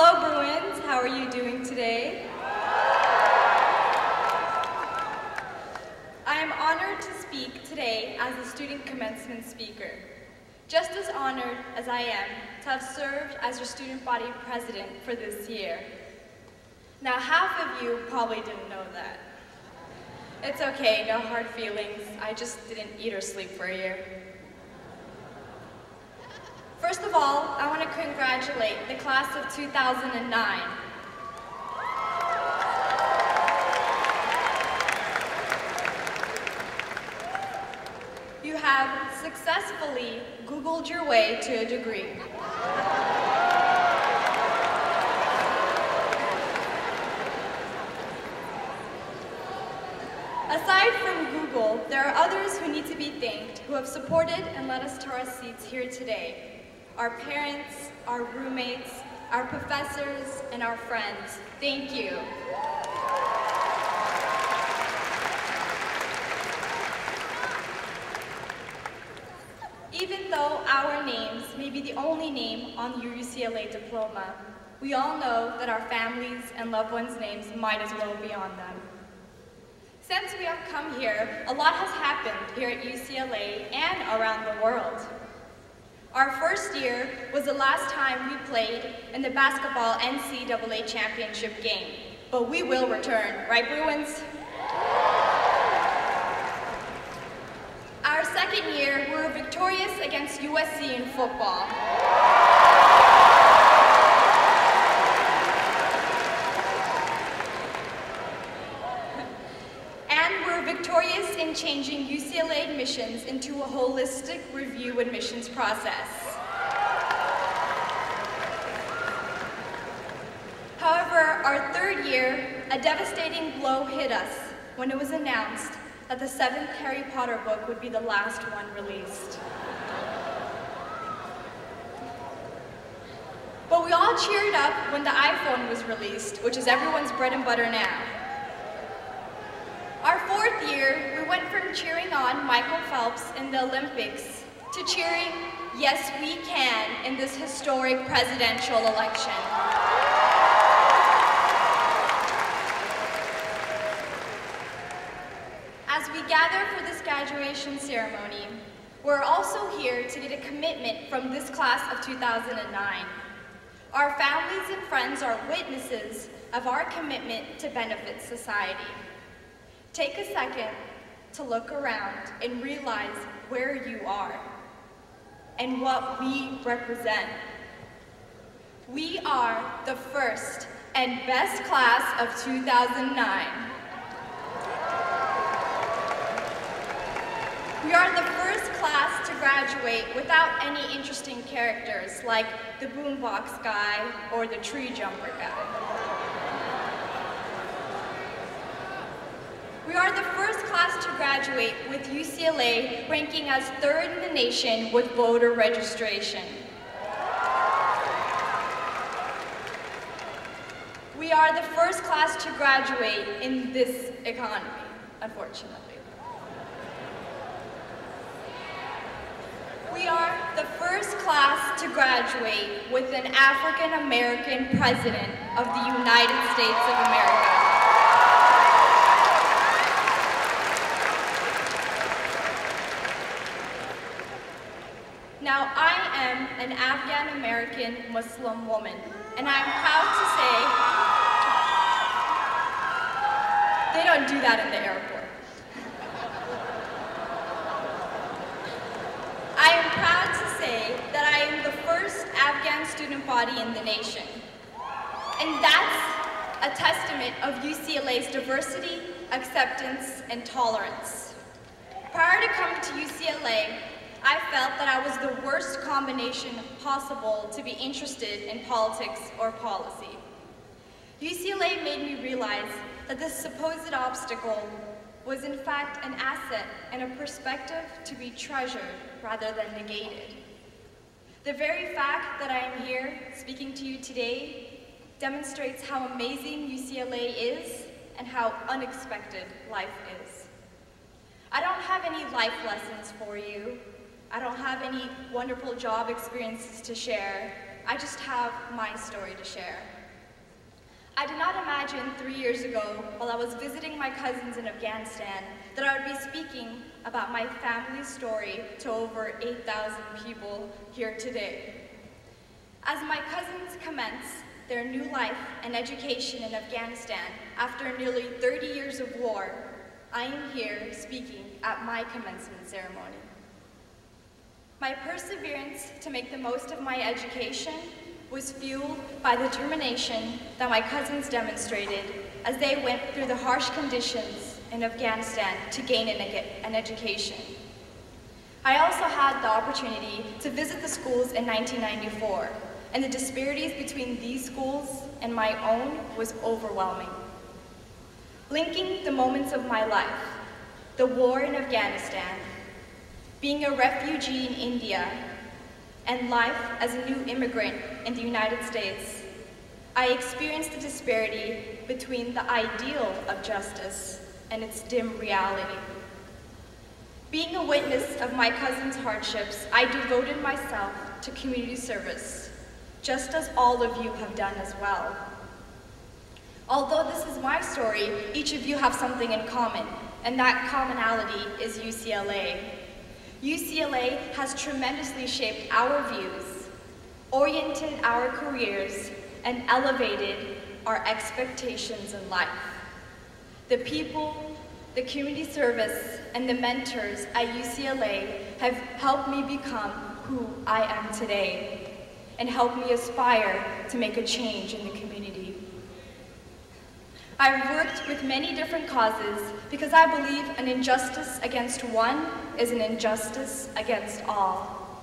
Hello, Bruins. How are you doing today? I am honored to speak today as a student commencement speaker. Just as honored as I am to have served as your student body president for this year. Now, half of you probably didn't know that. It's okay, no hard feelings. I just didn't eat or sleep for a year. First of all, I want to congratulate the class of 2009. You have successfully Googled your way to a degree. Aside from Google, there are others who need to be thanked who have supported and led us to our seats here today. Our parents, our roommates, our professors, and our friends. Thank you. Even though our names may be the only name on your UCLA diploma, we all know that our families and loved ones' names might as well be on them. Since we have come here, a lot has happened here at UCLA and around the world. Our first year was the last time we played in the basketball NCAA championship game, but we will return, right, Bruins? Our second year, we were victorious against USC in football. Victorious in changing UCLA admissions into a holistic review admissions process. However, our third year, a devastating blow hit us when it was announced that the 7th Harry Potter book would be the last one released. But we all cheered up when the iPhone was released, which is everyone's bread and butter now. Our fourth year, we went from cheering on Michael Phelps in the Olympics to cheering, yes we can, in this historic presidential election. As we gather for this graduation ceremony, we're also here to get a commitment from this class of 2009. Our families and friends are witnesses of our commitment to benefit society. Take a second to look around and realize where you are and what we represent. We are the first and best class of 2009. We are the first class to graduate without any interesting characters like the boombox guy or the tree jumper guy. We are the first class to graduate with UCLA ranking as 3rd in the nation with voter registration. We are the first class to graduate in this economy, unfortunately. We are the first class to graduate with an African American president of the United States of America. Now, I am an Afghan-American Muslim woman, and I'm proud to say they don't do that in the airport. I am proud to say that I am the first Afghan student body in the nation, and that's a testament of UCLA's diversity, acceptance, and tolerance. Prior to coming to UCLA, I felt that I was the worst combination possible to be interested in politics or policy. UCLA made me realize that this supposed obstacle was in fact an asset and a perspective to be treasured rather than negated. The very fact that I am here speaking to you today demonstrates how amazing UCLA is and how unexpected life is. I don't have any life lessons for you. I don't have any wonderful job experiences to share. I just have my story to share. I did not imagine 3 years ago, while I was visiting my cousins in Afghanistan, that I would be speaking about my family's story to over 8,000 people here today. As my cousins commence their new life and education in Afghanistan after nearly 30 years of war, I am here speaking at my commencement ceremony. My perseverance to make the most of my education was fueled by the determination that my cousins demonstrated as they went through the harsh conditions in Afghanistan to gain an education. I also had the opportunity to visit the schools in 1994, and the disparities between these schools and my own was overwhelming. Linking the moments of my life, the war in Afghanistan, being a refugee in India, and life as a new immigrant in the United States, I experienced the disparity between the ideal of justice and its dim reality. Being a witness of my cousin's hardships, I devoted myself to community service, just as all of you have done as well. Although this is my story, each of you have something in common, and that commonality is UCLA. UCLA has tremendously shaped our views, oriented our careers, and elevated our expectations in life. The people, the community service, and the mentors at UCLA have helped me become who I am today and helped me aspire to make a change in the community. I've worked with many different causes because I believe an injustice against one is an injustice against all.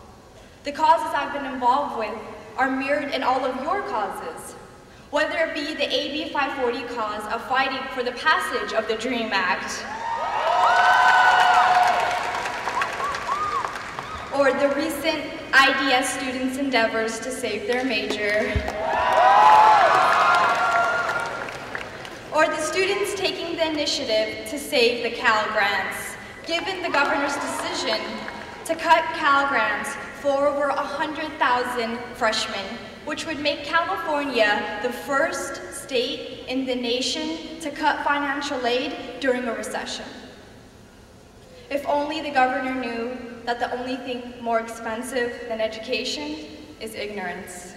The causes I've been involved with are mirrored in all of your causes, whether it be the AB 540 cause of fighting for the passage of the DREAM Act, or the recent IDS students' endeavors to save their major, or the students taking the initiative to save the Cal Grants, given the governor's decision to cut Cal Grants for over 100,000 freshmen, which would make California the first state in the nation to cut financial aid during a recession. If only the governor knew that the only thing more expensive than education is ignorance.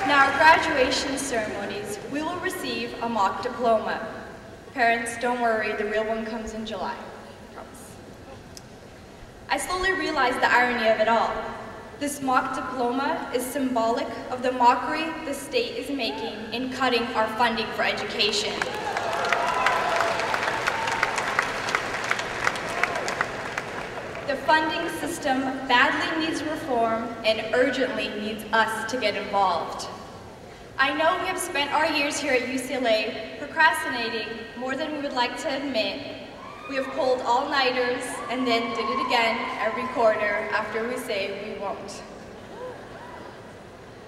In our graduation ceremonies, we will receive a mock diploma. Parents, don't worry, the real one comes in July, I promise. I slowly realized the irony of it all. This mock diploma is symbolic of the mockery the state is making in cutting our funding for education. The funding system badly needs reform and urgently needs us to get involved. I know we have spent our years here at UCLA procrastinating more than we would like to admit. We have pulled all-nighters and then did it again every quarter after we say we won't.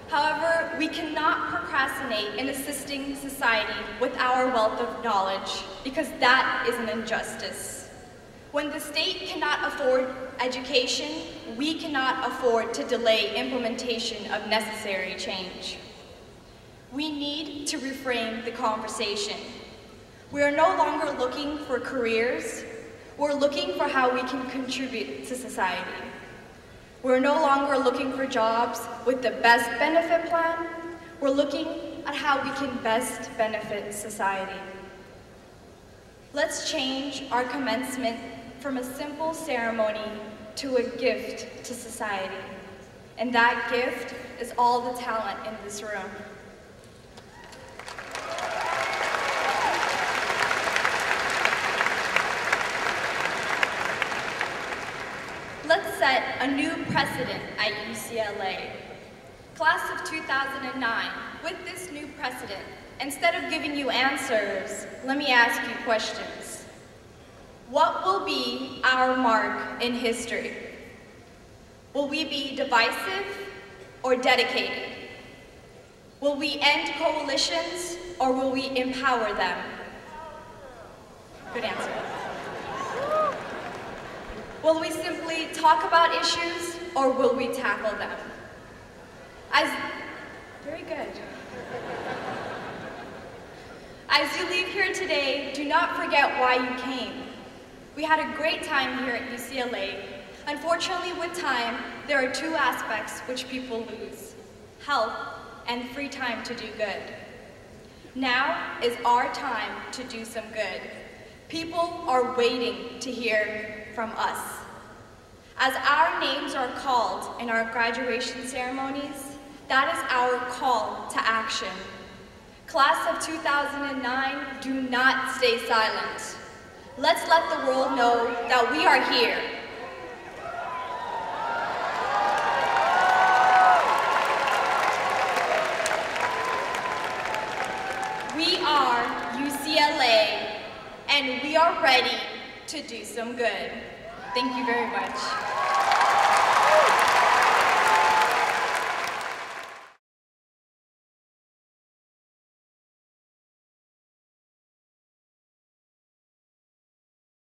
However, we cannot procrastinate in assisting society with our wealth of knowledge because that is an injustice. When the state cannot afford education, we cannot afford to delay implementation of necessary change. We need to reframe the conversation. We are no longer looking for careers. We're looking for how we can contribute to society. We're no longer looking for jobs with the best benefit plan. We're looking at how we can best benefit society. Let's change our commencement from a simple ceremony to a gift to society. And that gift is all the talent in this room. Let's set a new precedent at UCLA. Class of 2009, with this new precedent, instead of giving you answers, let me ask you questions. What will be our mark in history? Will we be divisive or dedicated? Will we end coalitions or will we empower them? Good answer. Will we simply talk about issues, or will we tackle them? Very good. As you leave here today, do not forget why you came. We had a great time here at UCLA. Unfortunately, with time, there are two aspects which people lose: health and free time to do good. Now is our time to do some good. People are waiting to hear from us. As our names are called in our graduation ceremonies, that is our call to action. Class of 2009, do not stay silent. Let's let the world know that we are here. We are UCLA, and we are ready to do some good. Thank you very much.